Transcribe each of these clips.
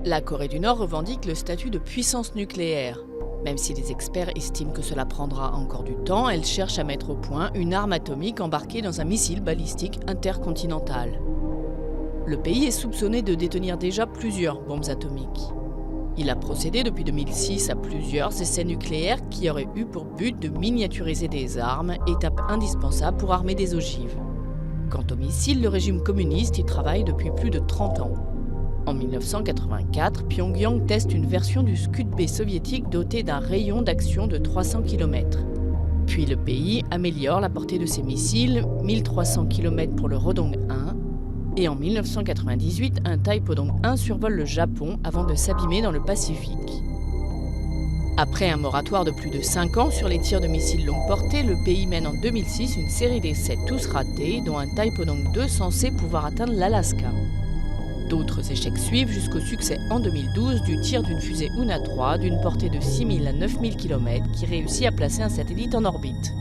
La Corée du Nord revendique le statut de puissance nucléaire. Même si les experts estiment que cela prendra encore du temps, elle cherche à mettre au point une arme atomique embarquée dans un missile balistique intercontinental. Le pays est soupçonné de détenir déjà plusieurs bombes atomiques. Il a procédé depuis 2006 à plusieurs essais nucléaires qui auraient eu pour but de miniaturiser des armes, étape indispensable pour armer des ogives. Quant aux missiles, le régime communiste y travaille depuis plus de 30 ans. En 1984, Pyongyang teste une version du Scud-B soviétique dotée d'un rayon d'action de 300 km. Puis le pays améliore la portée de ses missiles, 1300 km pour le Rodong 1, et en 1998, un Taepodong 1 survole le Japon avant de s'abîmer dans le Pacifique. Après un moratoire de plus de 5 ans sur les tirs de missiles longue portée, le pays mène en 2006 une série d'essais tous ratés, dont un Taepodong 2 censé pouvoir atteindre l'Alaska. D'autres échecs suivent jusqu'au succès en 2012 du tir d'une fusée Una 3 d'une portée de 6000 à 9000 km qui réussit à placer un satellite en orbite.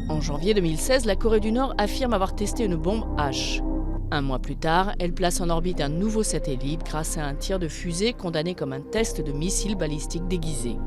En janvier 2016, la Corée du Nord affirme avoir testé une bombe H. Un mois plus tard, elle place en orbite un nouveau satellite grâce à un tir de fusée condamné comme un test de missile balistique déguisé.